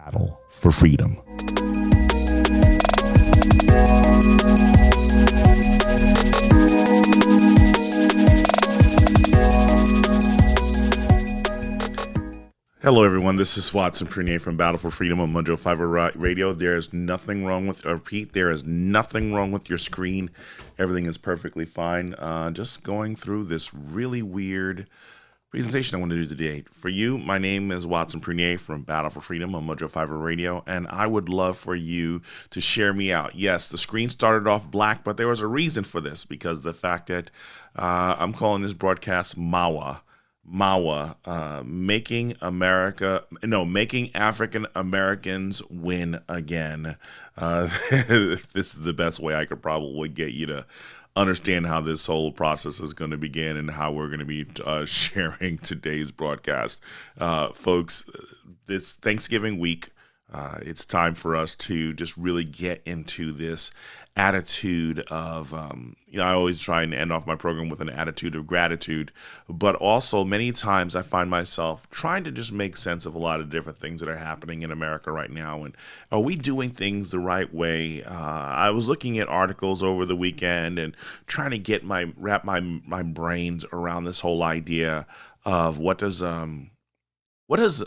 Battle for Freedom. Hello, everyone. This is Watson Prunier from Battle for Freedom on Mojo 5 Radio. There is nothing wrong with, repeat, there is nothing wrong with your screen. Everything is perfectly fine. Just going through this really weird presentation I want to do today. For you, my name is Watson Prunier from Battle for Freedom on Mojo 5 Radio, and I would love for you to share me out. Yes, the screen started off black, but there was a reason for this, because of the fact that I'm calling this broadcast MAAWA. MAAWA, making African-Americans win again. This is the best way I could probably get you to understand how this whole process is going to begin and how we're going to be sharing today's broadcast. Folks, it's Thanksgiving week. It's time for us to just really get into this attitude of, I always try and end off my program with an attitude of gratitude, but also many times I find myself trying to just make sense of a lot of different things that are happening in America right now. And are we doing things the right way? I was looking at articles over the weekend and trying to wrap my brains around this whole idea of what does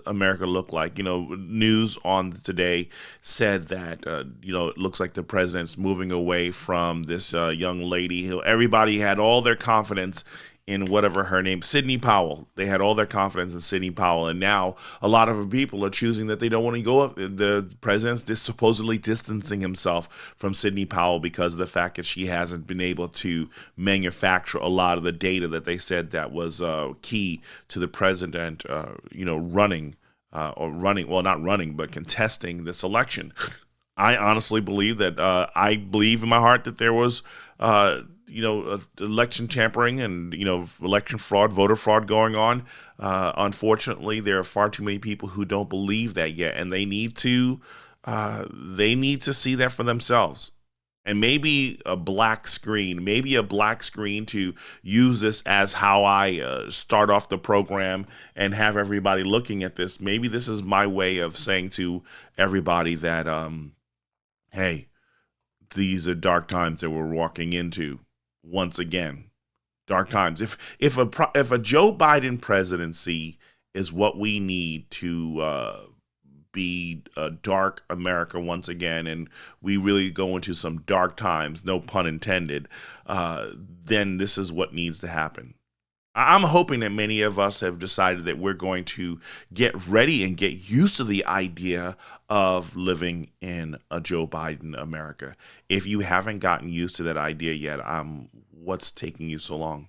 America look like? News on today said that, it looks like the president's moving away from this young lady. Everybody had all their confidence in whatever her name, Sidney Powell. They had all their confidence in Sidney Powell. And now a lot of people are choosing that they don't want to go up. The president's supposedly distancing himself from Sidney Powell because of the fact that she hasn't been able to manufacture a lot of the data that they said that was key to the president, contesting this election. I honestly believe that I believe in my heart that there was election tampering and, election fraud, voter fraud going on. Unfortunately, there are far too many people who don't believe that yet, and they need to see that for themselves. And maybe a black screen to use this as how I start off the program and have everybody looking at this. Maybe this is my way of saying to everybody that, hey, these are dark times that we're walking into. Once again, dark times. If a Joe Biden presidency is what we need to be a dark America once again, and we really go into some dark times, no pun intended, then this is what needs to happen. I'm hoping that many of us have decided that we're going to get ready and get used to the idea of living in a Joe Biden America. If you haven't gotten used to that idea yet, what's taking you so long?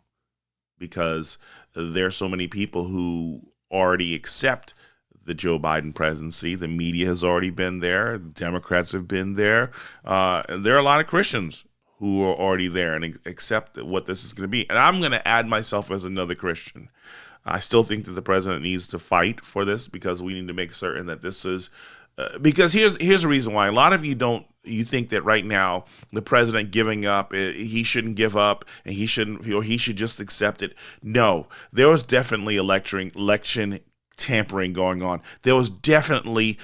Because there are so many people who already accept the Joe Biden presidency. The media has already been there. Democrats have been there. And there are a lot of Christians who are already there and accept what this is going to be. And I'm going to add myself as another Christian. I still think that the president needs to fight for this, because we need to make certain that this is, because here's the reason why. A lot of you think that right now the president giving up, he shouldn't give up, and he should just accept it. No, there was definitely election tampering going on. There was definitely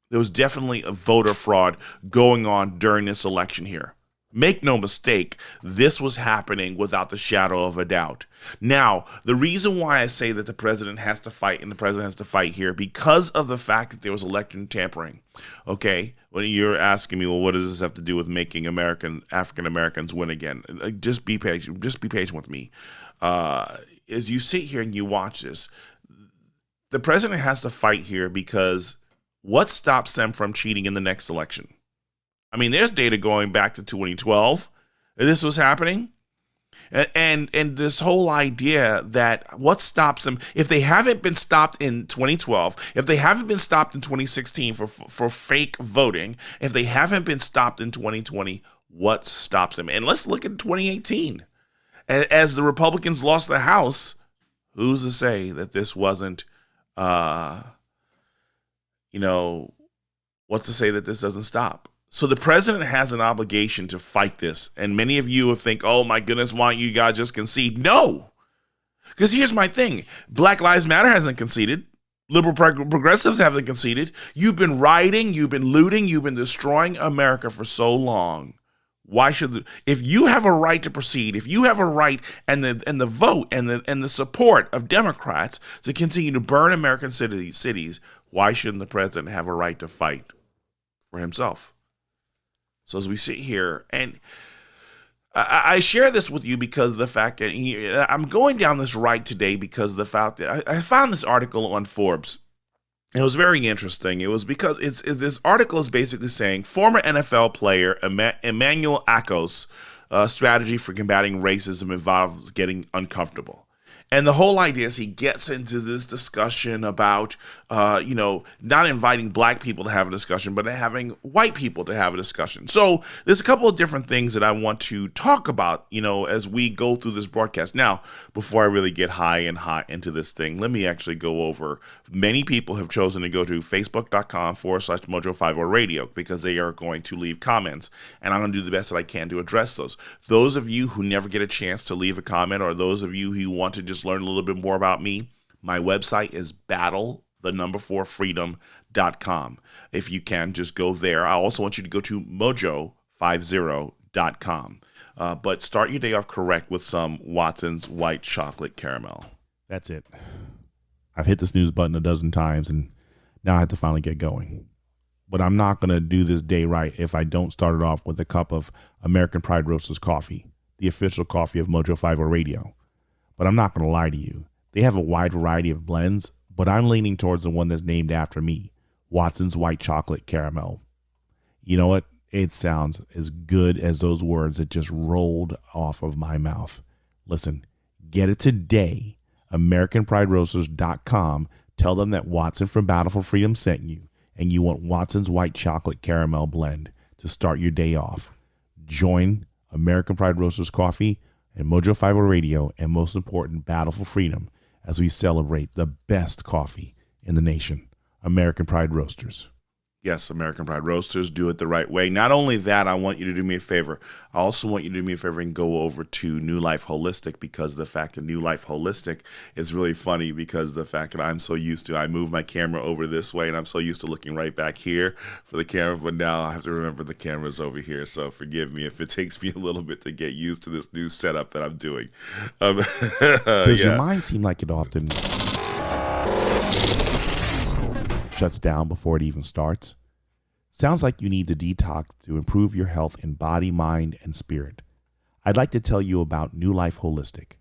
there was definitely a voter fraud going on during this election here. Make no mistake, this was happening without the shadow of a doubt. Now, the reason why I say that the president has to fight, and the president has to fight here, because of the fact that there was election tampering. Okay, when you're asking me, well, what does this have to do with making African-Americans win again? Just be patient. Just be patient with me. As you sit here and you watch this, the president has to fight here, because what stops them from cheating in the next election? I mean, there's data going back to 2012 that this was happening. And this whole idea that what stops them, if they haven't been stopped in 2012, if they haven't been stopped in 2016 for fake voting, if they haven't been stopped in 2020, what stops them? And let's look at 2018. As the Republicans lost the House, who's to say that this wasn't, what's to say that this doesn't stop? So the president has an obligation to fight this. And many of you will think, oh my goodness, why don't you guys just concede? No, because here's my thing. Black Lives Matter hasn't conceded. Progressives haven't conceded. You've been rioting, you've been looting, you've been destroying America for so long. Why should if you have a right to proceed, if you have a right and the vote and the support of Democrats to continue to burn American cities, why shouldn't the president have a right to fight for himself? So as we sit here, and I share this with you because of the fact that I'm going down this right today because of the fact that I found this article on Forbes. It was very interesting. It was because this article is basically saying former NFL player Emmanuel Akos' strategy for combating racism involves getting uncomfortable. And the whole idea is he gets into this discussion about, not inviting black people to have a discussion, but having white people to have a discussion. So there's a couple of different things that I want to talk about, as we go through this broadcast. Now, before I really get high and hot into this thing, let me actually go over. Many people have chosen to go to facebook.com/Mojo50 Radio because they are going to leave comments. And I'm going to do the best that I can to address those. Those of you who never get a chance to leave a comment, or those of you who want to just learn a little bit more about me, my website is Battle4Freedom.com. If you can, just go there. I also want you to go to Mojo50.com. But start your day off correct with some Watson's White Chocolate Caramel. That's it. I've hit the snooze button a dozen times, and now I have to finally get going. But I'm not going to do this day right if I don't start it off with a cup of American Pride Roasters coffee, the official coffee of Mojo50 Radio. But I'm not going to lie to you. They have a wide variety of blends, but I'm leaning towards the one that's named after me, Watson's White Chocolate Caramel. You know what? It sounds as good as those words that just rolled off of my mouth. Listen, get it today. AmericanPrideRoasters.com. Tell them that Watson from Battle4Freedom sent you, and you want Watson's White Chocolate Caramel blend to start your day off. Join American Pride Roasters Coffee and Mojo50 Radio, and most important, Battle4Freedom, as we celebrate the best coffee in the nation. American Pride Roasters. Yes, American Pride Roasters, do it the right way. Not only that, I want you to do me a favor. I also want you to do me a favor and go over to New Life Holistic, because the fact that New Life Holistic is really funny because the fact that I'm so used to, I move my camera over this way and I'm so used to looking right back here for the camera, but now I have to remember the camera's over here. So forgive me if it takes me a little bit to get used to this new setup that I'm doing. Does your mind seem like it often shuts down before it even starts? Sounds like you need to detox to improve your health in body, mind, and spirit. I'd like to tell you about New Life Holistic.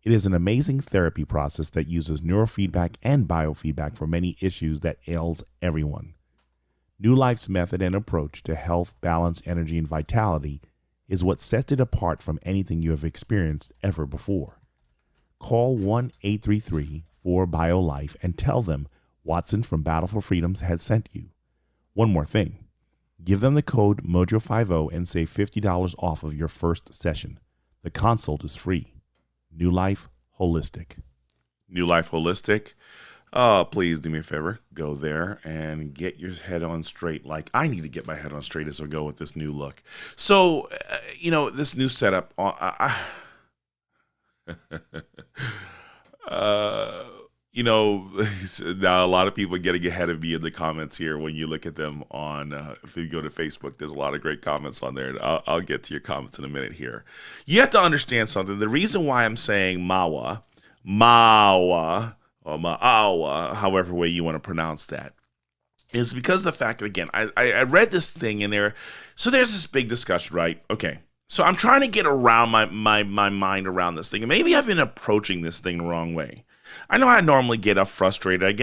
It is an amazing therapy process that uses neurofeedback and biofeedback for many issues that ails everyone. New Life's method and approach to health, balance, energy, and vitality is what sets it apart from anything you have experienced ever before. Call 1-833-4-BIO-LIFE and tell them Watson from Battle4Freedom has sent you. One more thing. Give them the code Mojo50 and save $50 off of your first session. The consult is free. New Life Holistic. New Life Holistic. Oh, please do me a favor. Go there and get your head on straight. Like I need to get my head on straight as I go with this new look. So, this new setup. Now a lot of people are getting ahead of me in the comments here when you look at them on, if you go to Facebook, there's a lot of great comments on there. And I'll get to your comments in a minute here. You have to understand something. The reason why I'm saying MAAWA, or MAAWA, however way you want to pronounce that, is because of the fact that, again, I read this thing in there. So there's this big discussion, right? Okay. So I'm trying to get around my mind around this thing. And maybe I've been approaching this thing the wrong way. I know I normally get frustrated.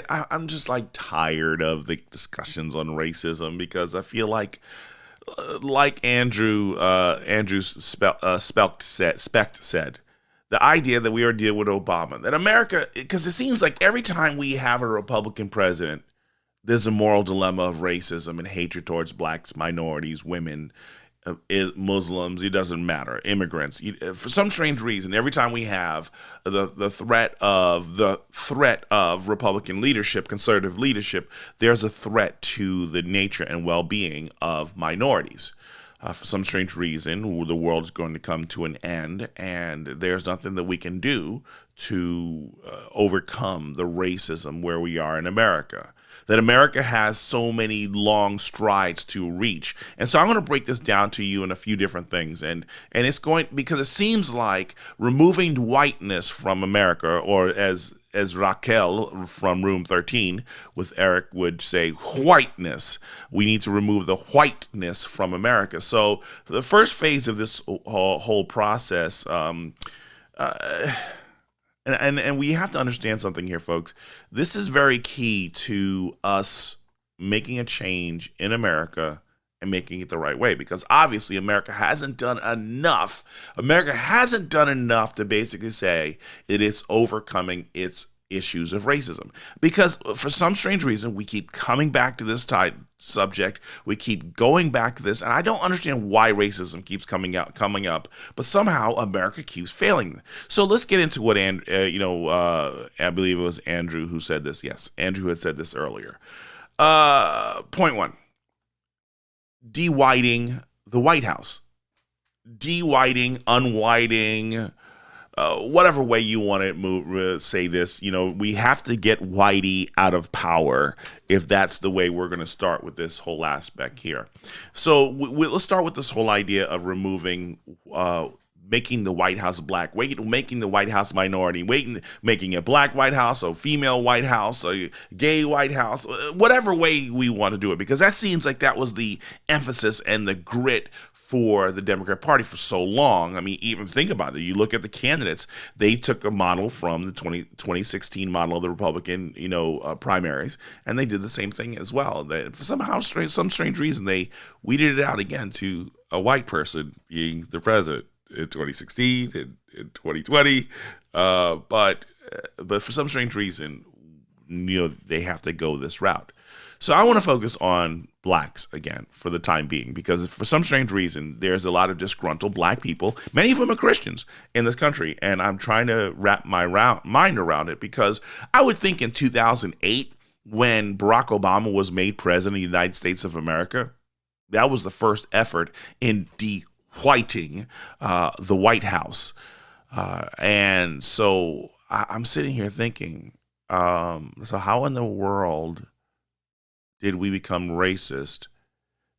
I'm just like tired of the discussions on racism because I feel like Andrew Specht said, the idea that we are dealing with Obama, that America, because it seems like every time we have a Republican president, there's a moral dilemma of racism and hatred towards blacks, minorities, women, Muslims, it doesn't matter, immigrants. For some strange reason, every time we have the threat of Republican leadership, conservative leadership, there's a threat to the nature and well-being of minorities. For some strange reason, the world is going to come to an end, and there's nothing that we can do to overcome the racism where we are in America. That America has so many long strides to reach. And so I'm going to break this down to you in a few different things. And it's going, because it seems like removing whiteness from America, or as Raquel from Room 13 with Eric would say, whiteness. We need to remove the whiteness from America. So the first phase of this whole process, and we have to understand something here, folks. This is very key to us making a change in America and making it the right way, because obviously America hasn't done enough. America hasn't done enough to basically say it is overcoming its issues of racism, because for some strange reason we keep coming back to this subject. We keep going back to this, and I don't understand why racism keeps coming up, but somehow America keeps failing. So let's get into what I believe it was Andrew who said this. Yes, Andrew had said this earlier. Point one: de-whiting the White House, de-whiting, unwhiting. Whatever way you want to say this, we have to get Whitey out of power if that's the way we're going to start with this whole aspect here. So let's start with this whole idea of removing, making the White House black, making the White House minority, making a black White House, a female White House, a gay White House, whatever way we want to do it, because that seems like that was the emphasis and the grit for the Democrat Party for so long. I mean, even think about it. You look at the candidates, they took a model from the 2016 model of the Republican, primaries, and they did the same thing as well. That for some strange reason, they weeded it out again to a white person being the president in 2016 and in 2020. But for some strange reason, they have to go this route. So I want to focus on blacks again for the time being, because for some strange reason, there's a lot of disgruntled black people. Many of them are Christians in this country, and I'm trying to wrap my mind around it, because I would think in 2008, when Barack Obama was made president of the United States of America, that was the first effort in de-whiting the White House. And so I'm sitting here thinking, so how in the world did we become racist?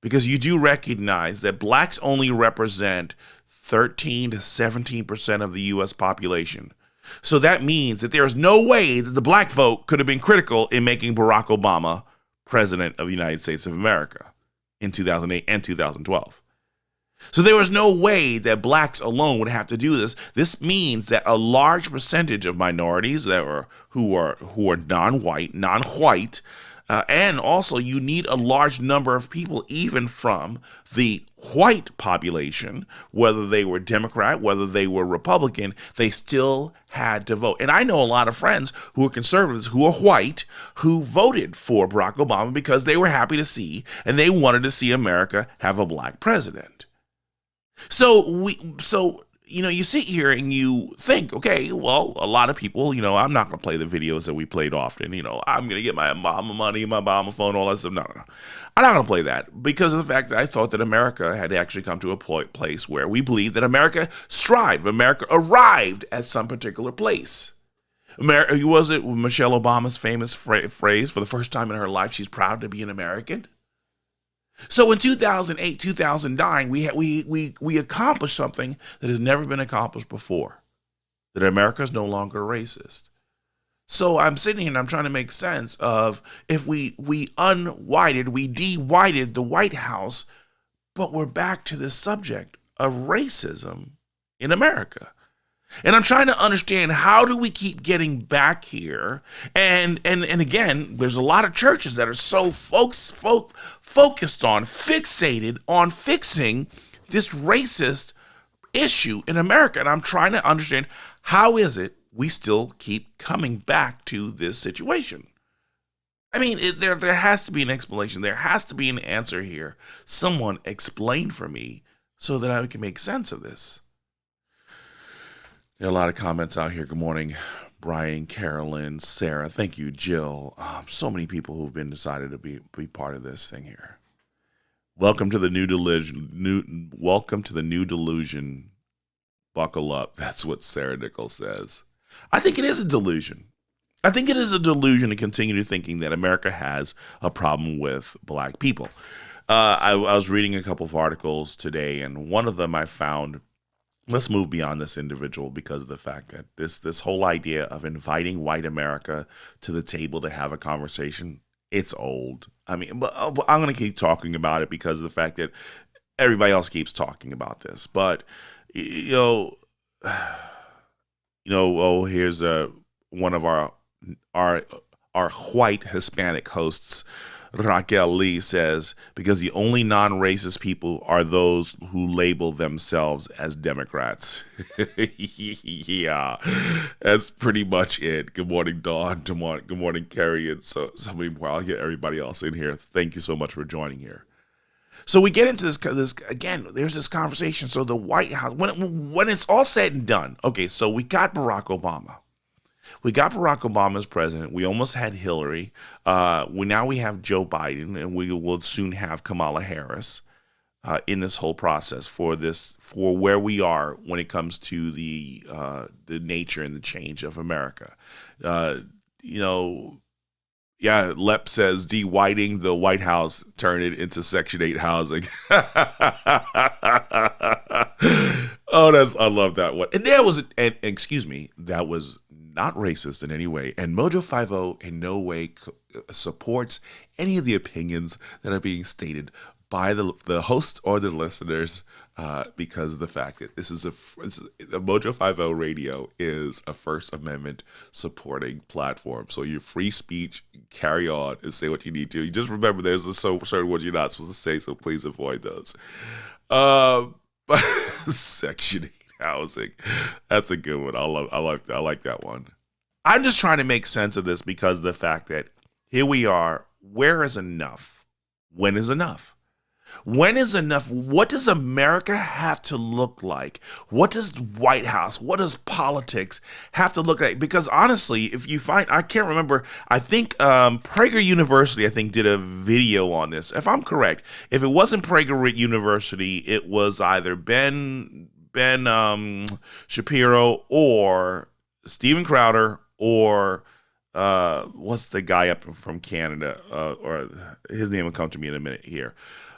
Because you do recognize that blacks only represent 13 to 17% of the U.S. population. So that means that there is no way that the black vote could have been critical in making Barack Obama president of the United States of America in 2008 and 2012. So there was no way that blacks alone would have to do this. This means that a large percentage of minorities who are non-white, and also you need a large number of people, even from the white population, whether they were Democrat, whether they were Republican, they still had to vote. And I know a lot of friends who are conservatives, who are white, who voted for Barack Obama because they were happy to see, and they wanted to see America have a black president. So you sit here and you think, okay, well, a lot of people, I'm not going to play the videos that we played often. I'm going to get my Obama money, my Obama phone, all that stuff. No. I'm not going to play that, because of the fact that I thought that America had actually come to a place where we believe that America arrived at some particular place. Was it Michelle Obama's famous phrase, for the first time in her life, she's proud to be an American? So in 2008, 2009, we accomplished something that has never been accomplished before, that America is no longer racist. So I'm sitting here and I'm trying to make sense of, if we de-whited the White House, but we're back to this subject of racism in America. And I'm trying to understand, how do we keep getting back here? And again, there's a lot of churches that are so fixated on fixing this racist issue in America. And I'm trying to understand, how is it we still keep coming back to this situation? I mean, there has to be an explanation. There has to be an answer here. Someone explain for me so that I can make sense of this. There are a lot of comments out here. Good morning, Brian, Carolyn, Sarah. Thank you, Jill. So many people who've been decided to be part of this thing here. Welcome to the new delusion. Welcome to the new delusion. Buckle up. That's what Sarah Nichols says. I think it is a delusion. I think it is a delusion to continue to thinking that America has a problem with black people. I was reading a couple of articles today, and one of them I found. Let's move beyond this individual because of the fact that this whole idea of inviting white America to the table to have a conversation, it's old. I mean, but I'm going to keep talking about it because of the fact that everybody else keeps talking about this. But here's one of our white Hispanic hosts, Raquel Lee, says, because the only non-racist people are those who label themselves as Democrats. Yeah, that's pretty much it. Good morning, Dawn. Good morning, Carrie. And so meanwhile, I'll get everybody else in here. Thank you so much for joining here. So we get into this again. There's this conversation. So the White House, when it's all said and done, okay. So we got Barack Obama. We got Barack Obama as president. We almost had Hillary. We have Joe Biden, and we will soon have Kamala Harris in this whole process for where we are when it comes to the nature and the change of America. Lep says de-whiting the White House, turn it into Section 8 housing. I love that one. And that was not racist in any way. And Mojo 50 in no way supports any of the opinions that are being stated by the host or the listeners, because of the fact that the Mojo 50 Radio is a First Amendment supporting platform. So your free speech, carry on and say what you need to. You just remember there's certain words you're not supposed to say, so please avoid those. But Section 8 housing, that's a good one. I like that one. I'm just trying to make sense of this because of the fact that here we are. Where is enough? When is enough? When is enough? What does America have to look like? What does the White House, what does politics have to look like? Because honestly, if you find, I can't remember, I think Prager University, did a video on this. If I'm correct, if it wasn't Prager University, it was either Ben Shapiro or Steven Crowder or what's the guy up from Canada? Or his name will come to me in a minute here.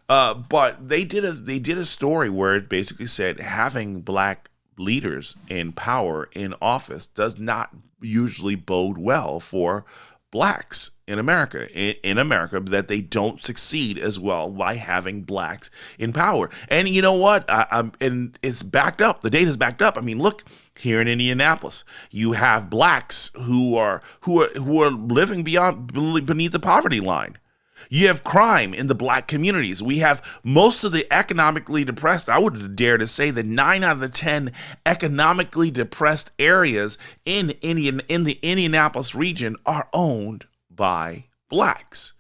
But they did a story where it basically said having black leaders in power in office does not usually bode well for blacks in America. In America, that they don't succeed as well by having blacks in power. And you know what? And it's backed up. The data's backed up. I mean, look. Here in Indianapolis, you have blacks who are living beneath the poverty line. You have crime in the black communities. We have most of the economically depressed. I would dare to say that 9 out of the 10 economically depressed areas in the Indianapolis region are owned by blacks.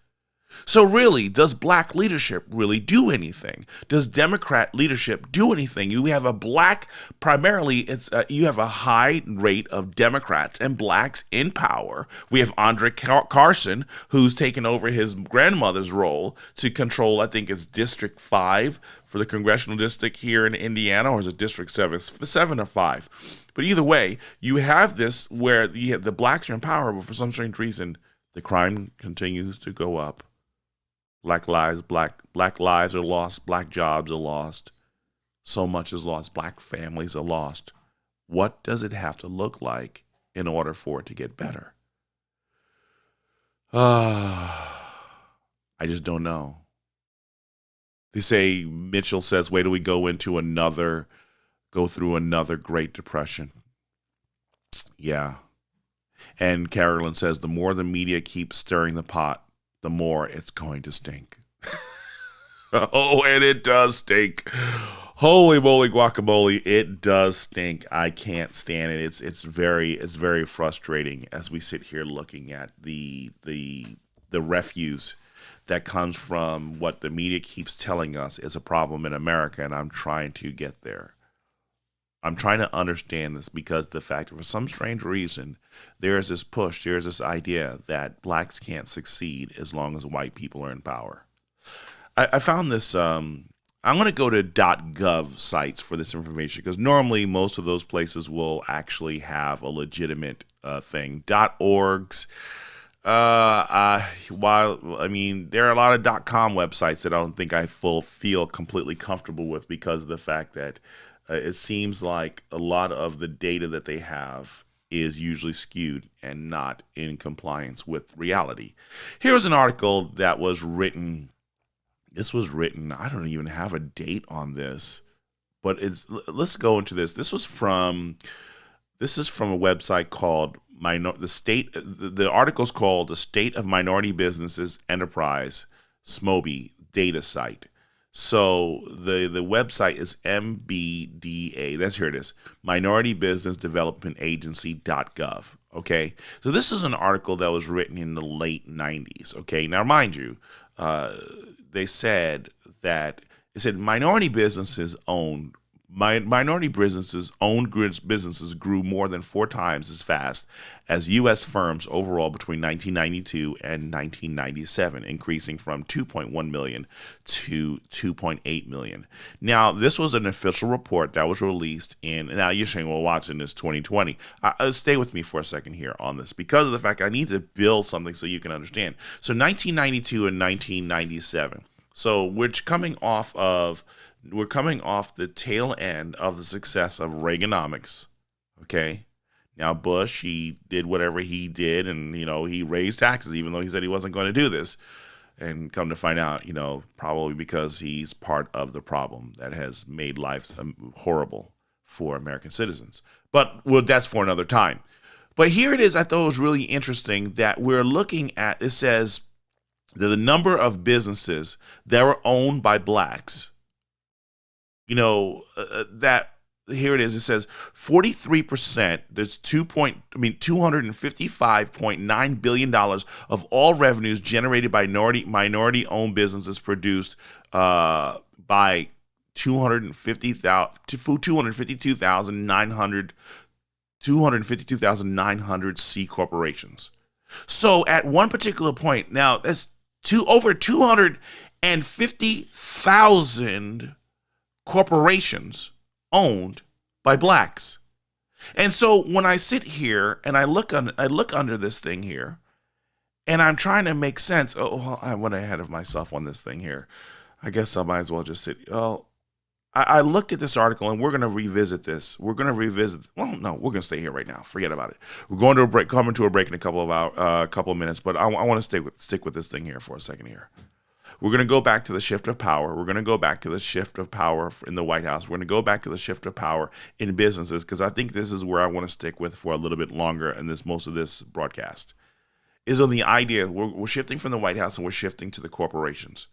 So really, does black leadership really do anything? Does Democrat leadership do anything? You have you have a high rate of Democrats and blacks in power. We have Andre Carson, who's taken over his grandmother's role to control, I think it's District 5 for the congressional district here in Indiana, or is it District 7 or 5? But either way, you have this where the blacks are in power, but for some strange reason, the crime continues to go up. Black lives are lost. Black jobs are lost. So much is lost. Black families are lost. What does it have to look like in order for it to get better? I just don't know. They say, Mitchell says, wait till we go through another Great Depression. Yeah. And Carolyn says, the more the media keeps stirring the pot, the more it's going to stink. Oh, and it does stink. Holy moly guacamole, it does stink. I can't stand it. It's very frustrating as we sit here looking at the refuse that comes from what the media keeps telling us is a problem in America, and I'm trying to get there. I'm trying to understand this because the fact that for some strange reason, there's this push, there's this idea that blacks can't succeed as long as white people are in power. I found this. I'm going to go to .gov sites for this information because normally most of those places will actually have a legitimate thing. .orgs. While I mean, there are a lot of .com websites that I don't think I feel completely comfortable with because of the fact that it seems like a lot of the data that they have is usually skewed and not in compliance with reality. Here's an article that was written. This was written, I don't even have a date on this, but let's go into this. This is from a website called the article's called The State of Minority Businesses Enterprise SMOBI Data Site. So the website is MBDA. Here it is. Minority Business Development Agency.gov. Okay. So this is an article that was written in the late 90s. Okay. Now, mind you, they said that minority businesses owned businesses grew more than 4 times as fast as U.S. firms overall between 1992 and 1997, increasing from 2.1 million to 2.8 million. Now, this was an official report that was released now you're saying, well, Watson, is 2020. Stay with me for a second here on this because of the fact I need to build something so you can understand. So 1992 and 1997. So we're coming off the tail end of the success of Reaganomics. Okay. Now Bush, he did whatever he did, and he raised taxes even though he said he wasn't going to do this. And come to find out, probably because he's part of the problem that has made life horrible for American citizens. But that's for another time. But here it is. I thought it was really interesting that we're looking at, it says that the number of businesses that were owned by blacks, that here it is. It says 43%. There's $255.9 billion of all revenues generated by minority-owned businesses produced by 252,900 C corporations. So at one particular point, now that's over 250,000 corporations owned by blacks. And so when I sit here and I look under this thing here, and I'm trying to make sense. I went ahead of myself on this thing here. I guess I might as well just sit. I look at this article and we're going to revisit this. We're going to stay here right now. Forget about it. We're going to a break, coming to a break in a couple of minutes, but I want to stick with this thing here for a second here. We're going to go back to the shift of power. We're going to go back to the shift of power in the White House. We're going to go back to the shift of power in businesses because I think this is where I want to stick with for a little bit longer in most of this broadcast. Is on the idea we're shifting from the White House and we're shifting to the corporations.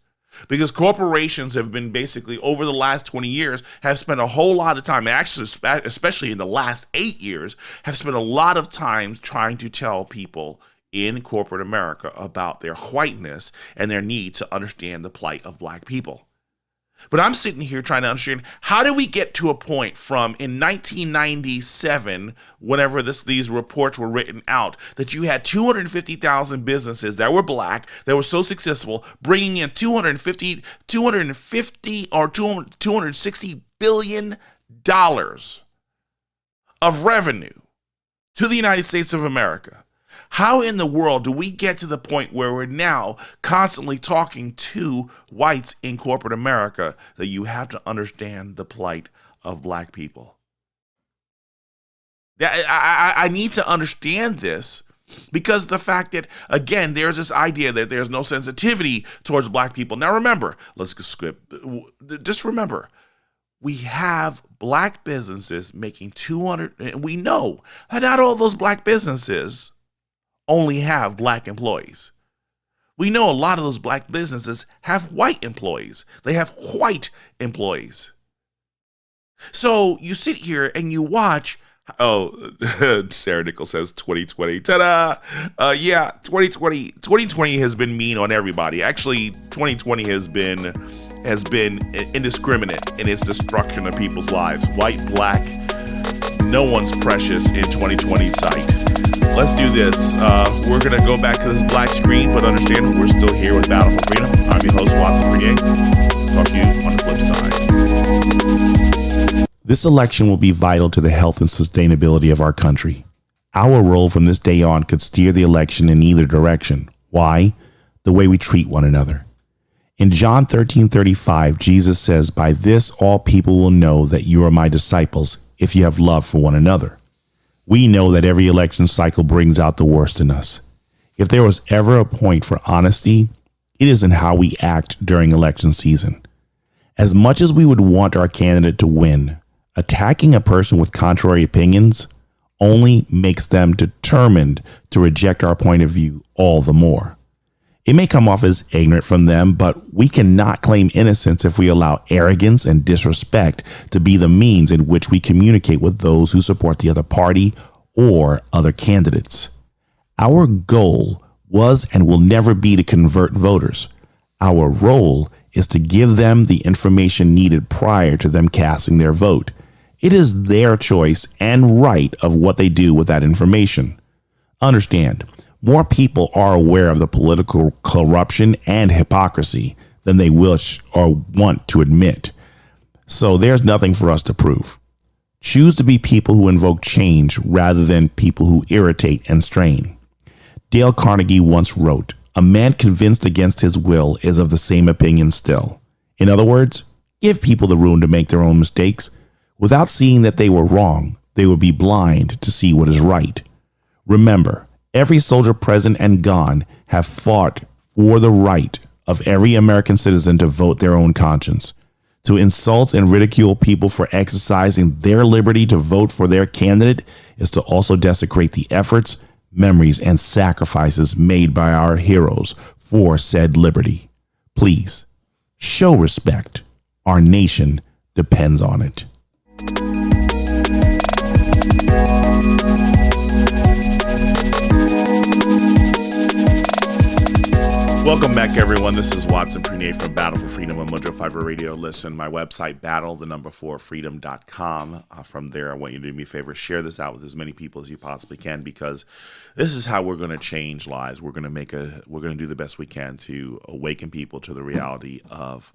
Because corporations have been basically, over the last 20 years, have spent a whole lot of time, actually, especially in the last 8 years, have spent a lot of time trying to tell people in corporate America about their whiteness and their need to understand the plight of black people. But I'm sitting here trying to understand, how did we get to a point from in 1997, whenever these reports were written out, that you had 250,000 businesses that were black, that were so successful, bringing in $260 billion of revenue to the United States of America? How in the world do we get to the point where we're now constantly talking to whites in corporate America that you have to understand the plight of black people? I need to understand this because the fact that, again, there's this idea that there's no sensitivity towards black people. Now remember, just remember, we have black businesses making 200, and we know that not all those black businesses only have black employees. We know a lot of those black businesses have white employees. They have white employees. So you sit here and you watch. Sarah Nichols says 2020. Ta-da! 2020 has been mean on everybody. Actually, 2020 has been indiscriminate in its destruction of people's lives. White, black, no one's precious in 2020 sight. Let's do this. We're going to go back to this black screen, but understand we're still here with Battle for Freedom. I'm your host, Watson Brigade. Talk to you on the flip side. This election will be vital to the health and sustainability of our country. Our role from this day on could steer the election in either direction. Why? The way we treat one another. In John 13:35, Jesus says, "By this all people will know that you are my disciples, if you have love for one another." We know that every election cycle brings out the worst in us. If there was ever a point for honesty, it is in how we act during election season. As much as we would want our candidate to win, attacking a person with contrary opinions only makes them determined to reject our point of view all the more. It may come off as ignorant from them, but we cannot claim innocence if we allow arrogance and disrespect to be the means in which we communicate with those who support the other party or other candidates. Our goal was and will never be to convert voters. Our role is to give them the information needed prior to them casting their vote. It is their choice and right of what they do with that information. Understand, more people are aware of the political corruption and hypocrisy than they wish or want to admit. So there's nothing for us to prove. Choose to be people who invoke change rather than people who irritate and strain. Dale Carnegie once wrote, "A man convinced against his will is of the same opinion still." In other words, give people the room to make their own mistakes. Without seeing that they were wrong, they would be blind to see what is right. Remember, every soldier present and gone have fought for the right of every American citizen to vote their own conscience. To insult and ridicule people for exercising their liberty to vote for their candidate is to also desecrate the efforts, memories, and sacrifices made by our heroes for said liberty. Please, show respect. Our nation depends on it. Welcome back, everyone. This is Watson Prunay from Battle for Freedom on Mojo 5 Radio. Listen, my website, battle4freedom.com. From there, I want you to do me a favor, share this out with as many people as you possibly can, because this is how we're going to change lives. We're going to do the best we can to awaken people to the reality of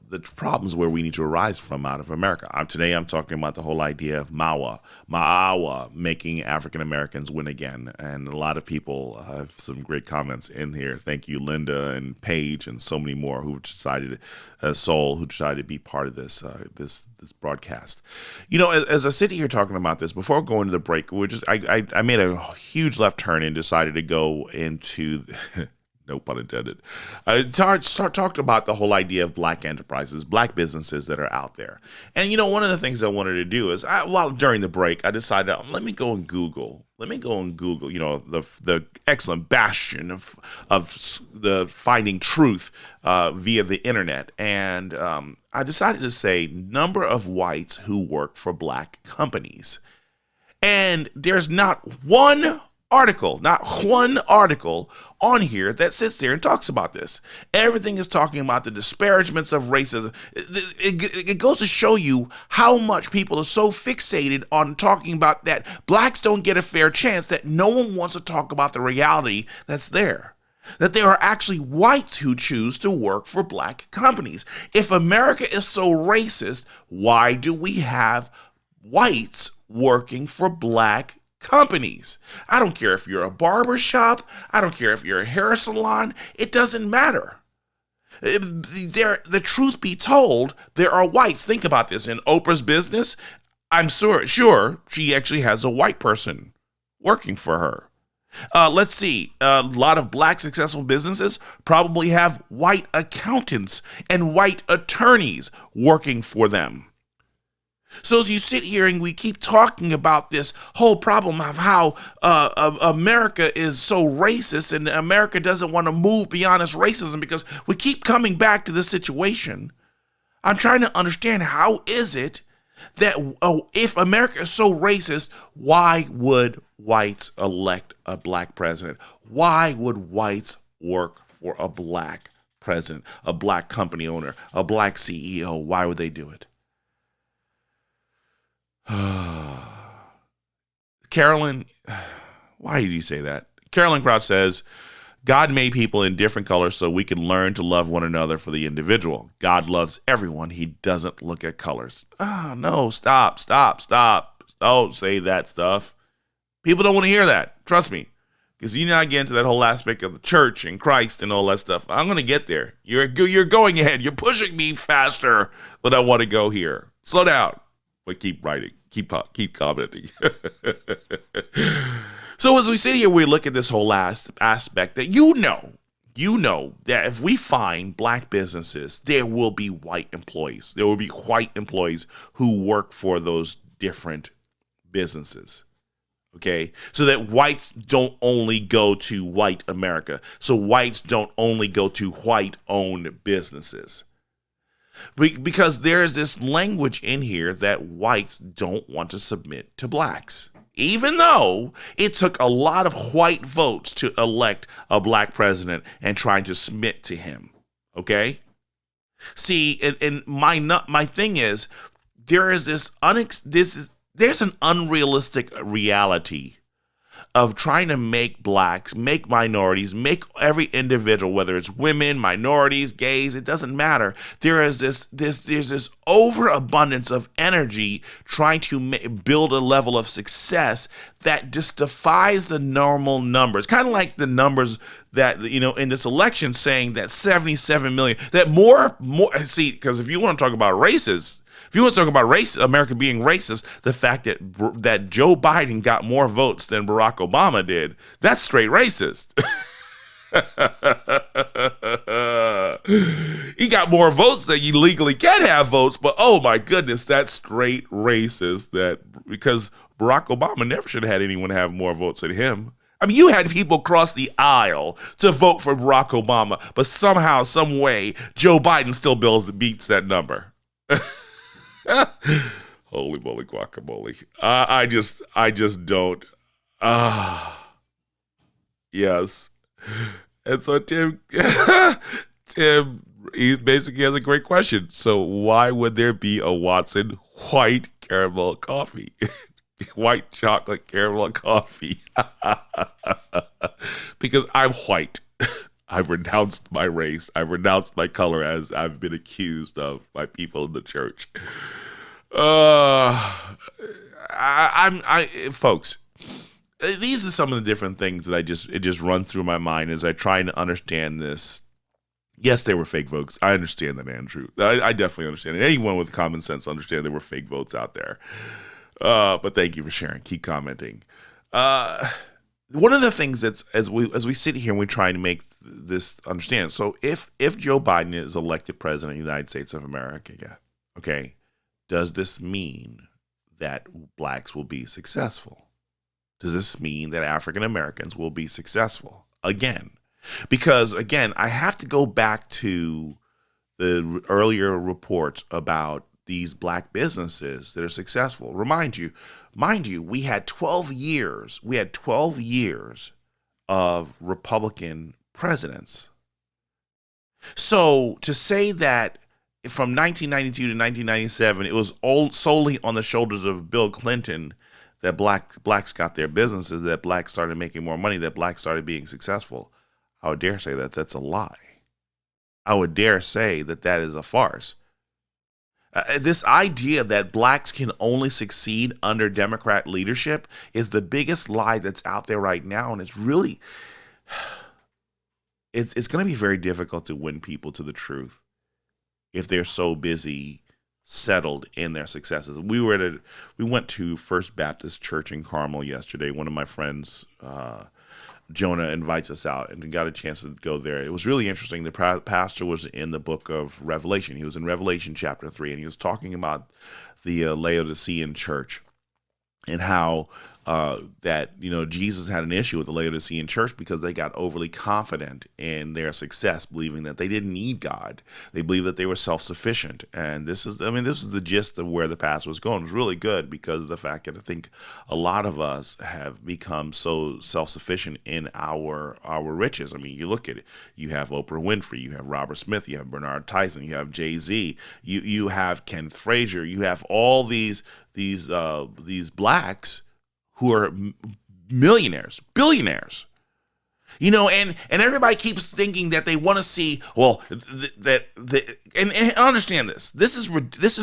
the problems where we need to arise from out of America. Today I'm talking about the whole idea of MAAWA, making African-Americans win again. And a lot of people have some great comments in here. Thank you, Linda and Paige and so many more who decided, Soul, who decided to be part of this broadcast. You know, as I sit here talking about this, before going to the break, I made a huge left turn and decided to go into... no pun intended. Talked about the whole idea of black enterprises, black businesses that are out there. And, you know, one of the things I wanted to do is, while during the break, I decided, let me go and Google, you know, the excellent bastion of the finding truth via the internet. And I decided to say number of whites who work for black companies. And there's not one article on here that sits there and talks about this. Everything is talking about the disparagements of racism. It goes to show you how much people are so fixated on talking about that blacks don't get a fair chance that no one wants to talk about the reality that's there. That there are actually whites who choose to work for black companies. If America is so racist, why do we have whites working for black companies? I don't care if you're a barber shop. I don't care if you're a hair salon. It doesn't matter. The truth be told, there are whites. Think about this. In Oprah's business, I'm sure she actually has a white person working for her. Let's see. A lot of black successful businesses probably have white accountants and white attorneys working for them. So as you sit here and we keep talking about this whole problem of how America is so racist and America doesn't want to move beyond its racism because we keep coming back to this situation, I'm trying to understand, how is it that if America is so racist, why would whites elect a black president? Why would whites work for a black president, a black company owner, a black CEO? Why would they do it? Carolyn, why did you say that? Carolyn Crouch says, God made people in different colors so we can learn to love one another for the individual. God loves everyone. He doesn't look at colors. No, stop. Don't say that stuff. People don't want to hear that. Trust me. Because you now get into that whole aspect of the church and Christ and all that stuff. I'm going to get there. You're going ahead. You're pushing me faster than I want to go here. Slow down. But keep writing. Keep commenting. So as we sit here, we look at this whole last aspect that you know that if we find black businesses, there will be white employees. There will be white employees who work for those different businesses. Okay, so that whites don't only go to white America. So whites don't only go to white-owned businesses. Because there is this language in here that whites don't want to submit to blacks. Even though it took a lot of white votes to elect a black president and trying to submit to him. Okay? See, and my thing is, there is there's an unrealistic reality of trying to make blacks, make minorities, make every individual, whether it's women, minorities, gays, it doesn't matter. There's this overabundance of energy trying to build a level of success that just defies the normal numbers. Kind of like the numbers that, in this election saying that 77 million, that more, see, because if you want to talk about races, if you want to talk about America being racist, the fact that Joe Biden got more votes than Barack Obama did, that's straight racist. He got more votes than you legally can have votes, but oh my goodness, that's straight racist. Because Barack Obama never should have had anyone have more votes than him. I mean, you had people cross the aisle to vote for Barack Obama, but somehow, some way, Joe Biden still beats that number. Holy moly guacamole. I just don't. Yes. And so Tim, he basically has a great question. So why would there be a Watson white caramel coffee? White chocolate caramel coffee. Because I'm white. I've renounced my race. I've renounced my color as I've been accused of by people in the church. Folks, these are some of the different things that it just runs through my mind as I try to understand this. Yes, they were fake votes. I understand that, Andrew. I definitely understand it. Anyone with common sense understand there were fake votes out there. But thank you for sharing. Keep commenting. One of the things that's as we sit here and we try to make this understand. So if Joe Biden is elected president of the United States of America, okay, does this mean that blacks will be successful? Does this mean that African Americans will be successful again? Because again, I have to go back to the earlier reports about these black businesses that are successful. Mind you, we had 12 years. We had 12 years of Republican presidents. So to say that from 1992 to 1997, it was all solely on the shoulders of Bill Clinton that blacks got their businesses, that blacks started making more money, that blacks started being successful, I would dare say that that's a lie. I would dare say that that is a farce. This idea that blacks can only succeed under Democrat leadership is the biggest lie that's out there right now. And it's really, it's going to be very difficult to win people to the truth if they're so busy settled in their successes. We went to First Baptist Church in Carmel yesterday. One of my friends, Jonah, invites us out and got a chance to go there. It was really interesting. The pastor was in the book of Revelation. He was in Revelation chapter 3, and he was talking about the Laodicean church and how that, Jesus had an issue with the Laodicean church because they got overly confident in their success, believing that they didn't need God. They believed that they were self-sufficient. And this is the gist of where the past was going. It was really good because of the fact that I think a lot of us have become so self-sufficient in our riches. I mean, you look at it. You have Oprah Winfrey, you have Robert Smith, you have Bernard Tyson, you have Jay-Z, you have Ken Frazier, you have all these blacks who are millionaires, billionaires, and everybody keeps thinking that they want to see, and understand this. This is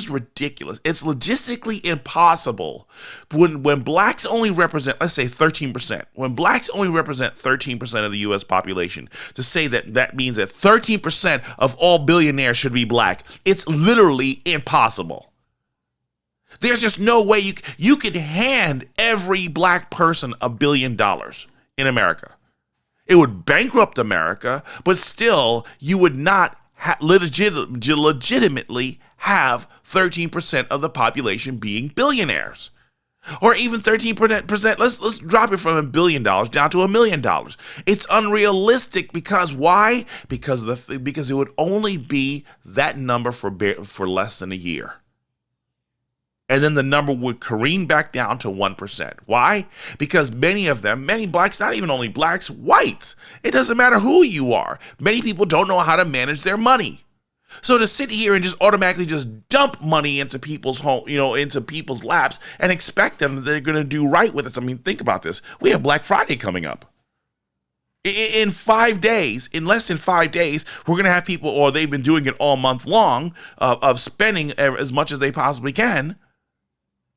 ridiculous. It's logistically impossible when blacks only represent, let's say 13%, when blacks only represent 13% of the U.S. population, to say that means that 13% of all billionaires should be black. It's literally impossible. There's just no way you could hand every black person $1 billion in America. It would bankrupt America, but still you would not legitimately have 13% of the population being billionaires. Or even 13%. Let's drop it from $1 billion down to $1 million. It's unrealistic because why? Because it would only be that number for less than a year. And then the number would careen back down to 1%. Why? Because many blacks, not even only blacks, whites, it doesn't matter who you are. Many people don't know how to manage their money. So to sit here and just automatically just dump money into people's home, into people's laps and expect them that they're going to do right with it. I mean, think about this. We have Black Friday coming up. In 5 days, in less than 5 days, we're going to have people, or they've been doing it all month long, of spending as much as they possibly can.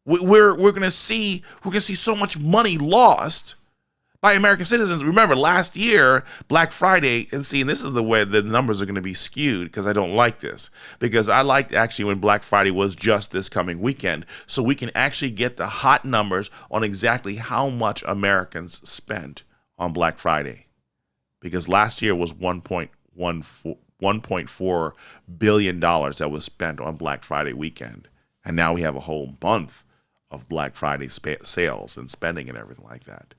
We're going to see so much money lost by American citizens. Remember, last year, Black Friday, and this is the way the numbers are going to be skewed, because I don't like this, because I liked actually when Black Friday was just this coming weekend, so we can actually get the hot numbers on exactly how much Americans spent on Black Friday, because last year was $1.4 billion that was spent on Black Friday weekend, and now we have a whole month of Black Friday sales and spending and everything like that.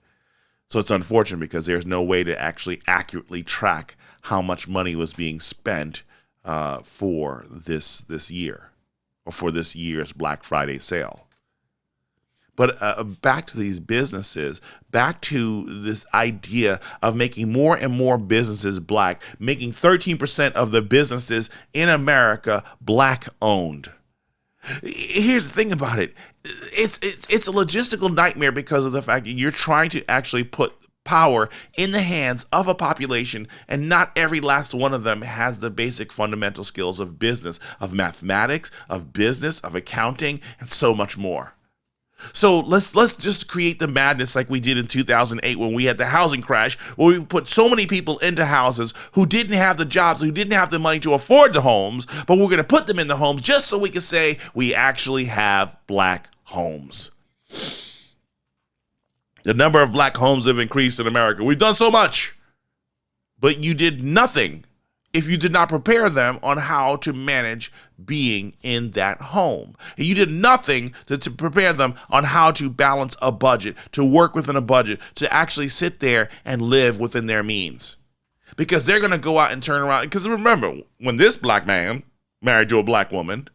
So it's unfortunate because there's no way to actually accurately track how much money was being spent for this year, or for this year's Black Friday sale. But back to these businesses, back to this idea of making more and more businesses black, making 13% of the businesses in America black owned. Here's the thing about it. It's a logistical nightmare because of the fact that you're trying to actually put power in the hands of a population, and not every last one of them has the basic fundamental skills of business, of mathematics, of business, of accounting, and so much more. So let's just create the madness like we did in 2008 when we had the housing crash, where we put so many people into houses who didn't have the jobs, who didn't have the money to afford the homes, but we're going to put them in the homes just so we can say we actually have black homes. The number of black homes have increased in America. We've done so much, but you did nothing if you did not prepare them on how to manage being in that home. You did nothing to prepare them on how to balance a budget, to work within a budget, to actually sit there and live within their means. Because they're going to go out and turn around. Because remember, when this black man married to a black woman,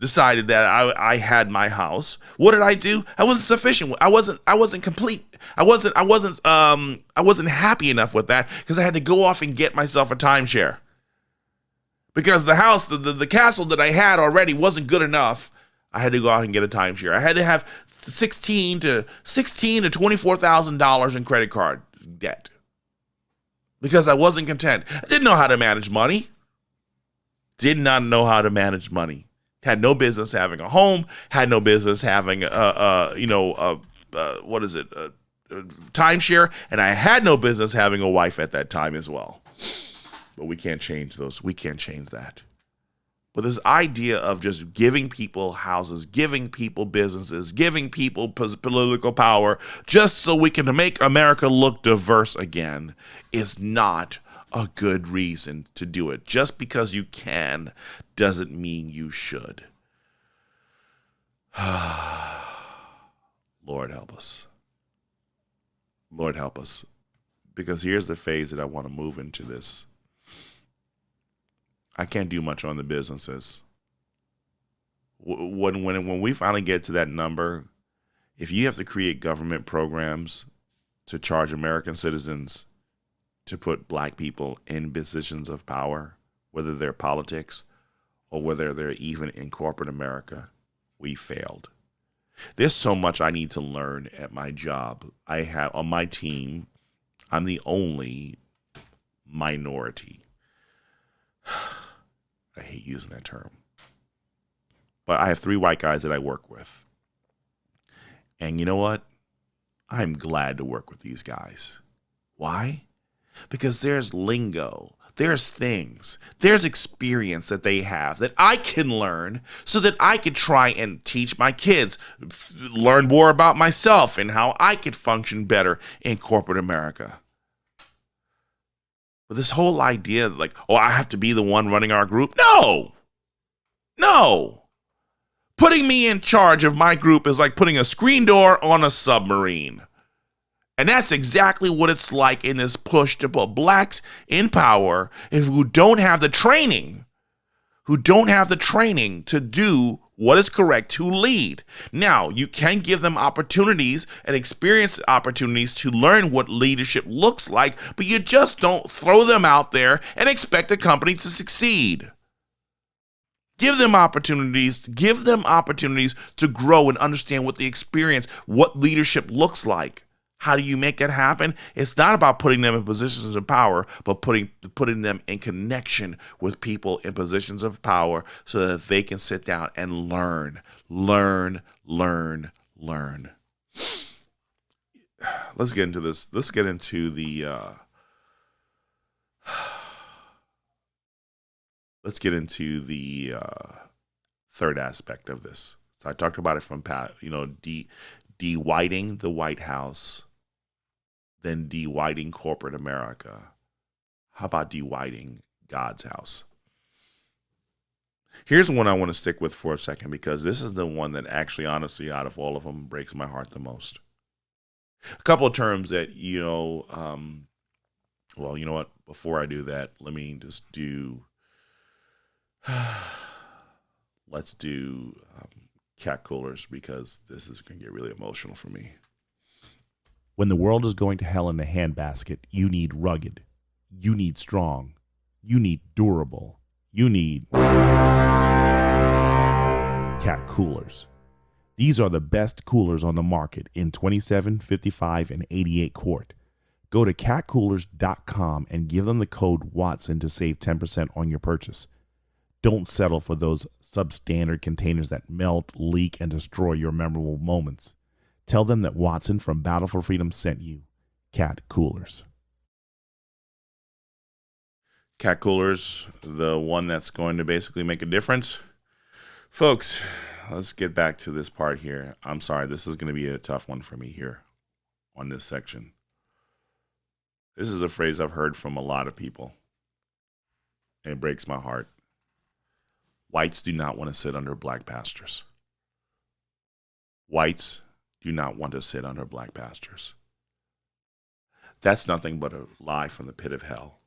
decided that I had my house, what did I do? I wasn't sufficient. I wasn't complete. I wasn't happy enough with that, because I had to go off and get myself a timeshare. Because the house, the castle that I had already wasn't good enough. I had to go out and get a timeshare. I had to have $16,000 to $24,000 in credit card debt, because I wasn't content. I didn't know how to manage money. Did not know how to manage money. Had no business having a home. Had no business having timeshare, and I had no business having a wife at that time as well. But we can't change those. We can't change that. But this idea of just giving people houses, giving people businesses, giving people political power, just so we can make America look diverse again, is not a good reason to do it. Just because you can doesn't mean you should. Lord help us. Lord help us. Because here's the phase that I want to move into this. I can't do much on the businesses. When we finally get to that number, if you have to create government programs to charge American citizens to put black people in positions of power, whether they're politics or whether they're even in corporate America, we failed. There's so much I need to learn at my job. I have on my team, I'm the only minority. I hate using that term. But I have 3 white guys that I work with. And you know what? I'm glad to work with these guys. Why? Because there's lingo, there's things, there's experience that they have that I can learn so that I could try and teach my kids, learn more about myself and how I could function better in corporate America. But this whole idea like, oh, I have to be the one running our group. No. Putting me in charge of my group is like putting a screen door on a submarine. And that's exactly what it's like in this push to put blacks in power who don't have the training to do what is correct to lead. Now, you can give them opportunities and experience opportunities to learn what leadership looks like, but you just don't throw them out there and expect a company to succeed. Give them opportunities to grow and understand what the experience, what leadership looks like. How do you make that happen? It's not about putting them in positions of power, but putting them in connection with people in positions of power so that they can sit down and learn. Let's get into this. Let's get into the third aspect of this. So I talked about it from Pat, de-whiting the White House, then de-whiting corporate America. How about de-whiting God's house? Here's one I want to stick with for a second because this is the one that actually, honestly, out of all of them, breaks my heart the most. A couple of terms that, well, you know what? Before I do that, let me just do, let's do cat coolers because this is going to get really emotional for me. When the world is going to hell in a handbasket, you need rugged. You need strong. You need durable. You need cat coolers. These are the best coolers on the market in 27, 55, and 88 quart. Go to catcoolers.com and give them the code Watson to save 10% on your purchase. Don't settle for those substandard containers that melt, leak, and destroy your memorable moments. Tell them that Watson from Battle4Freedom sent you. Cat Coolers. Cat Coolers, the one that's going to basically make a difference. Folks, let's get back to this part here. I'm sorry, this is going to be a tough one for me here on this section. This is a phrase I've heard from a lot of people. And it breaks my heart. Whites do not want to sit under black pastors. Whites do not want to sit under black pastors. That's nothing but a lie from the pit of hell.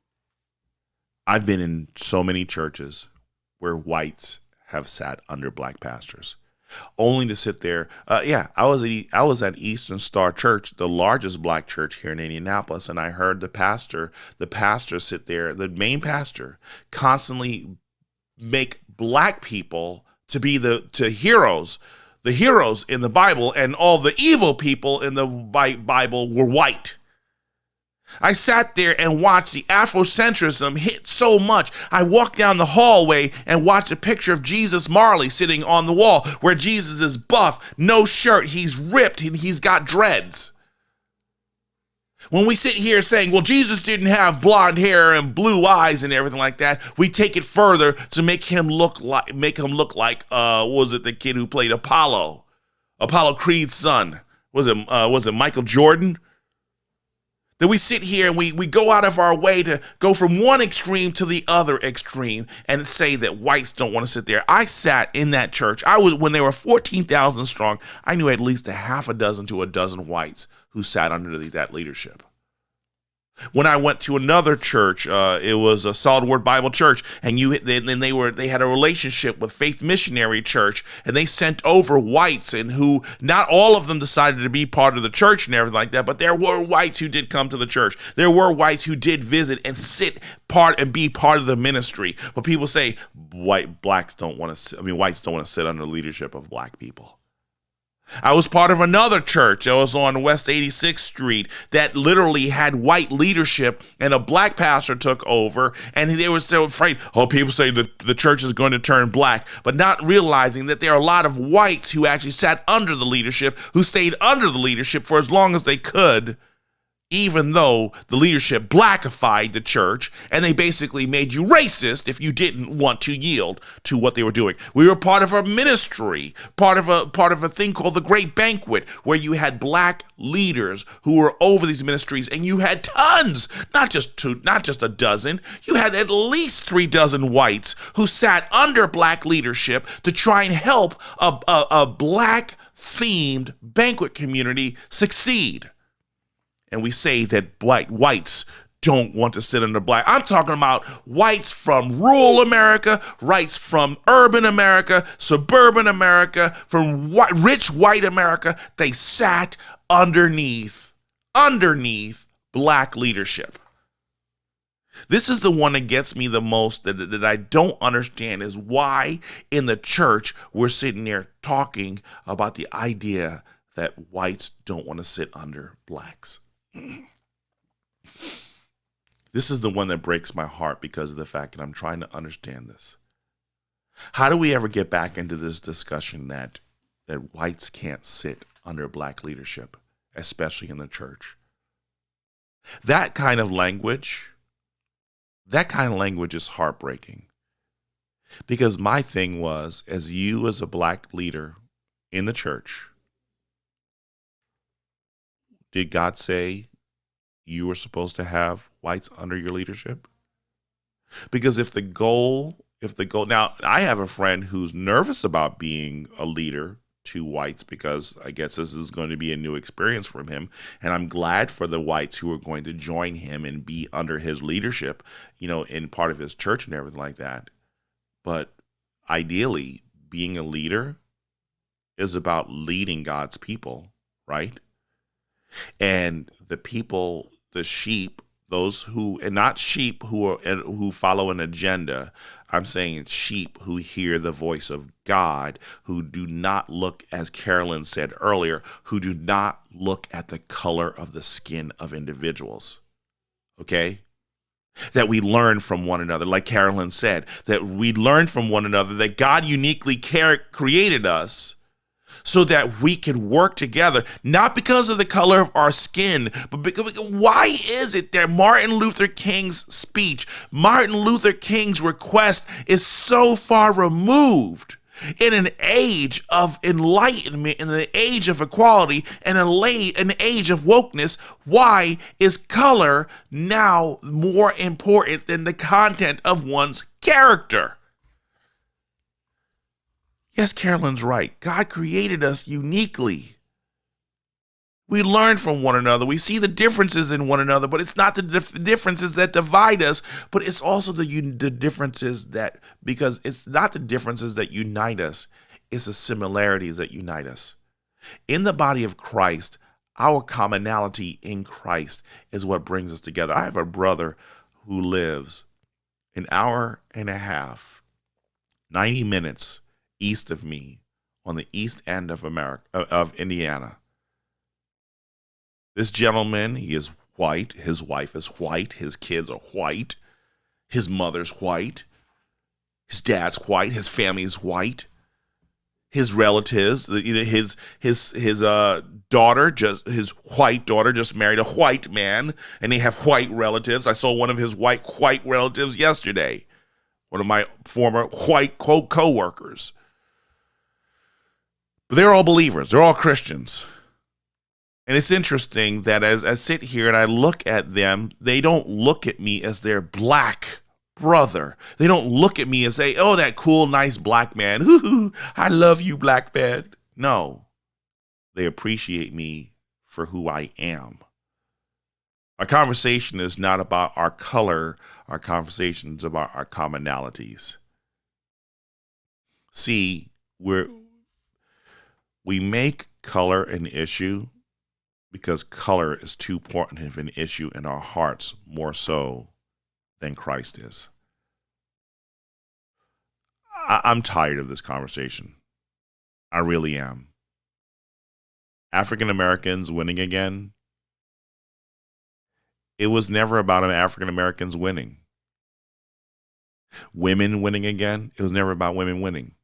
I've been in so many churches where whites have sat under black pastors, only to sit there. I was at Eastern Star Church, the largest black church here in Indianapolis, and I heard the pastor sit there, the main pastor, constantly make black people to be the heroes in the Bible, and all the evil people in the Bible were white. I sat there and watched the Afrocentrism hit so much. I walked down the hallway and watched a picture of Jesus Marley sitting on the wall where Jesus is buff, no shirt, he's ripped, and he's got dreads. When we sit here saying, well, Jesus didn't have blonde hair and blue eyes and everything like that, we take it further to make him look like, was it the kid who played Apollo Creed's son? Was it Michael Jordan? That we sit here and we go out of our way to go from one extreme to the other extreme and say that whites don't want to sit there. I sat in that church. When they were 14,000 strong, I knew at least a half a dozen to a dozen whites who sat under that leadership. When I went to another church, it was a Solid Word Bible Church, and they had a relationship with Faith Missionary Church, and they sent over whites, and who not all of them decided to be part of the church and everything like that, but there were whites who did come to the church. There were whites who did visit and be part of the ministry. But people say whites don't want to sit under the leadership of black people. I was part of another church that was on West 86th Street that literally had white leadership, and a black pastor took over, and they were so afraid. Oh, people say the church is going to turn black, but not realizing that there are a lot of whites who actually sat under the leadership, who stayed under the leadership for as long as they could, even though the leadership blackified the church, and they basically made you racist if you didn't want to yield to what they were doing. We were part of a ministry, part of a thing called the Great Banquet, where you had black leaders who were over these ministries, and you had tons, not just a dozen. You had at least 3 dozen whites who sat under black leadership to try and help a black themed banquet community succeed. And we say that whites don't want to sit under black. I'm talking about whites from rural America, whites from urban America, suburban America, from rich white America. They sat underneath black leadership. This is the one that gets me the most, that I don't understand, is why in the church we're sitting there talking about the idea that whites don't want to sit under blacks. This is the one that breaks my heart because of the fact that I'm trying to understand this. How do we ever get back into this discussion that whites can't sit under black leadership, especially in the church? That kind of language is heartbreaking. Because my thing was, as a black leader in the church, did God say you were supposed to have whites under your leadership? Because if the goal, now I have a friend who's nervous about being a leader to whites because I guess this is going to be a new experience for him. And I'm glad for the whites who are going to join him and be under his leadership, in part of his church and everything like that. But ideally, being a leader is about leading God's people, right? And the people, the sheep, those who, and not sheep who follow an agenda. I'm saying sheep who hear the voice of God, who do not look, as Carolyn said earlier, who do not look at the color of the skin of individuals. Okay? That we learn from one another, like Carolyn said, that we learn from one another, that God uniquely created us so that we can work together, not because of the color of our skin, but because why is it that Martin Luther King's speech, Martin Luther King's request is so far removed in an age of enlightenment, in an age of equality, and an age of wokeness? Why is color now more important than the content of one's character? Yes, Carolyn's right. God created us uniquely. We learn from one another. We see the differences in one another, but it's not the differences that divide us, but it's also the differences because it's not the differences that unite us, it's the similarities that unite us. In the body of Christ, our commonality in Christ is what brings us together. I have a brother who lives an hour and a half, 90 minutes east of me on the east end of Indiana. This gentleman, he is white. His wife is white. His kids are white. His mother's white. His dad's white. His family's white. His relatives, his daughter, his white daughter just married a white man, and they have white relatives. I saw one of his white relatives yesterday. One of my former white co-workers. But they're all believers. They're all Christians. And it's interesting that as I sit here and I look at them, they don't look at me as their black brother. They don't look at me and say, oh, that cool, nice black man. Hoo-hoo, I love you, black man. No, they appreciate me for who I am. Our conversation is not about our color. Our conversation is about our commonalities. See, we make color an issue because color is too important of an issue in our hearts, more so than Christ is. I'm tired of this conversation. I really am. African Americans winning again. It was never about African Americans winning. Women winning again. It was never about women winning.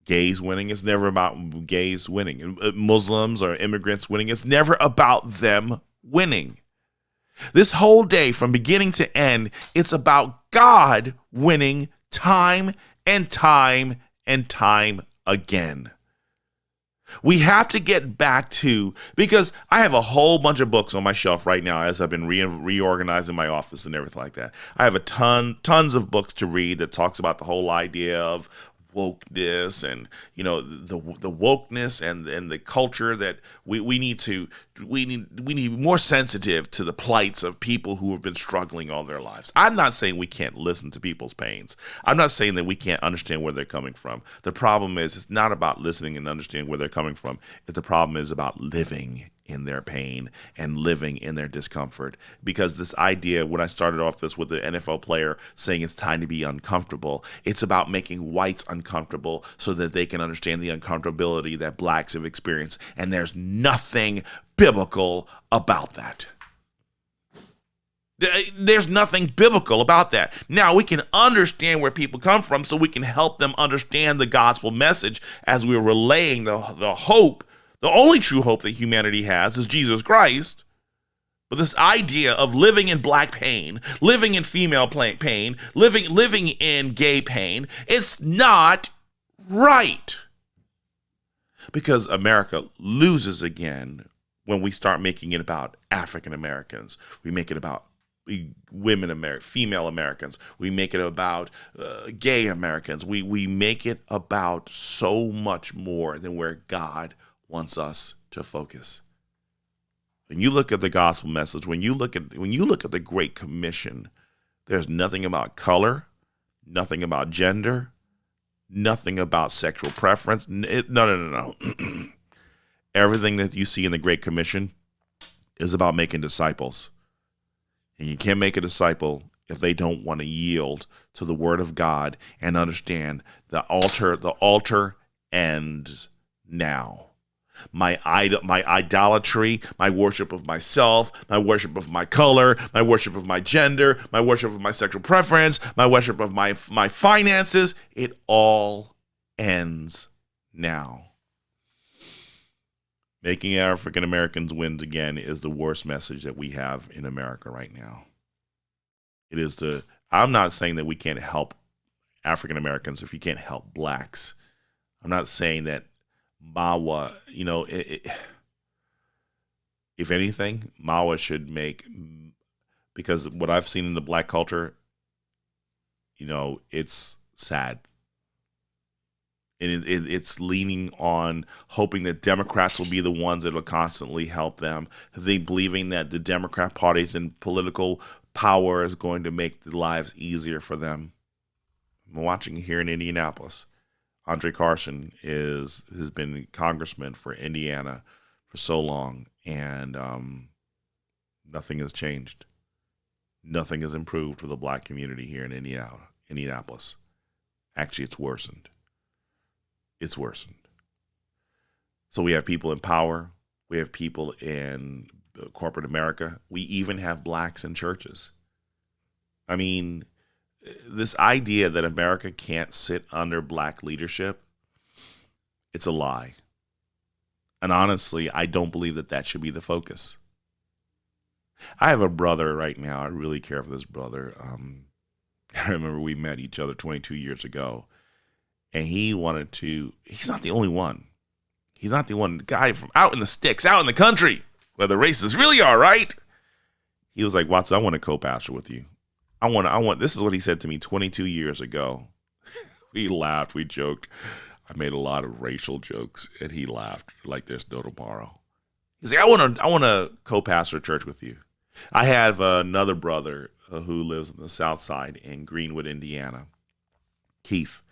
Gays winning. It's never about gays winning. Muslims or immigrants winning. It's never about them winning. This whole day, from beginning to end, it's about God winning time and time and time again. We have to get back to, because I have a whole bunch of books on my shelf right now as I've been reorganizing my office and everything like that. I have tons of books to read that talks about the whole idea of wokeness and, you know, the wokeness and the culture that we need to be more sensitive to the plights of people who have been struggling all their lives. I'm not saying we can't listen to people's pains. I'm not saying that we can't understand where they're coming from. The problem is, it's not about listening and understanding where they're coming from. The problem is about living in their pain and living in their discomfort. Because this idea, when I started off this with the NFL player saying it's time to be uncomfortable, it's about making whites uncomfortable so that they can understand the uncomfortability that blacks have experienced. And there's nothing biblical about that. There's nothing biblical about that. Now, we can understand where people come from so we can help them understand the gospel message as we're relaying the hope. The only true hope that humanity has is Jesus Christ. But this idea of living in black pain, living in female pain, living in gay pain, it's not right. Because America loses again when we start making it about African Americans. We make it about female Americans. We make it about gay Americans. We make it about so much more than where God wants us to focus. When you look at the gospel message, when you look at the Great Commission, there's nothing about color, nothing about gender, nothing about sexual preference. No. Everything that you see in the Great Commission is about making disciples. And you can't make a disciple if they don't want to yield to the word of God and understand the altar ends now. My idolatry, my worship of myself, my worship of my color, my worship of my gender, my worship of my sexual preference, my worship of my finances, it all ends now. Making African Americans win again is the worst message that we have in America right now. I'm not saying that we can't help African Americans if you can't help blacks. I'm not saying that MAAWA, if anything, MAAWA should make, because what I've seen in the black culture, it's sad. And it's leaning on hoping that Democrats will be the ones that will constantly help them. They believing that the Democrat parties and political power is going to make the lives easier for them. I'm watching here in Indianapolis. Andre Carson has been congressman for Indiana for so long, and nothing has changed. Nothing has improved for the black community here in Indianapolis. Actually, it's worsened. It's worsened. So we have people in power. We have people in corporate America. We even have blacks in churches. I mean, this idea that America can't sit under black leadership, it's a lie. And honestly, I don't believe that should be the focus. I have a brother right now. I really care for this brother. I remember we met each other 22 years ago. And he's not the only one. He's not the one guy from out in the sticks, out in the country. whether racists really are, right? He was like, Watson, I want to co-pastor with you. I want, this is what he said to me 22 years ago. We laughed, we joked. I made a lot of racial jokes, and he laughed like there's no tomorrow. He's like, I want to co-pastor a church with you. I have another brother who lives on the south side in Greenwood, Indiana, Keith.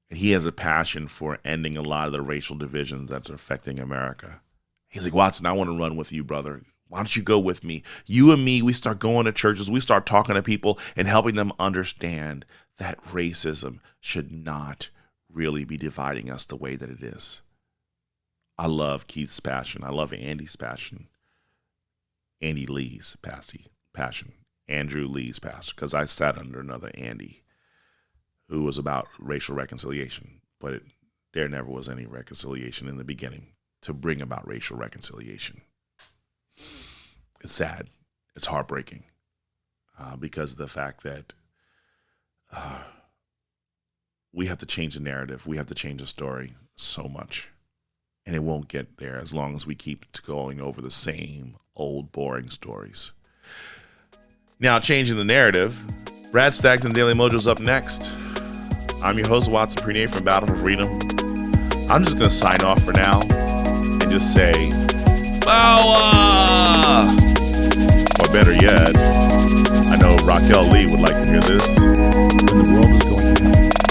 And he has a passion for ending a lot of the racial divisions that's affecting America. He's like, Watson, I want to run with you, brother. Why don't you go with me? You and me, we start going to churches, we start talking to people and helping them understand that racism should not really be dividing us the way that it is. I love Keith's passion. I love Andy's passion. Andy Lee's passion. Andrew Lee's passion, because I sat under another Andy who was about racial reconciliation, but there never was any reconciliation in the beginning to bring about racial reconciliation. It's sad. It's heartbreaking because of the fact that we have to change the narrative. We have to change the story so much. And it won't get there as long as we keep going over the same old boring stories. Now, changing the narrative, Brad Staggs and Daily Mojo's up next. I'm your host, Watson Preenay from Battle4Freedom. I'm just going to sign off for now and just say, MAAWA! Or better yet, I know Raquel Lee would like to hear this. When the world is going to hell.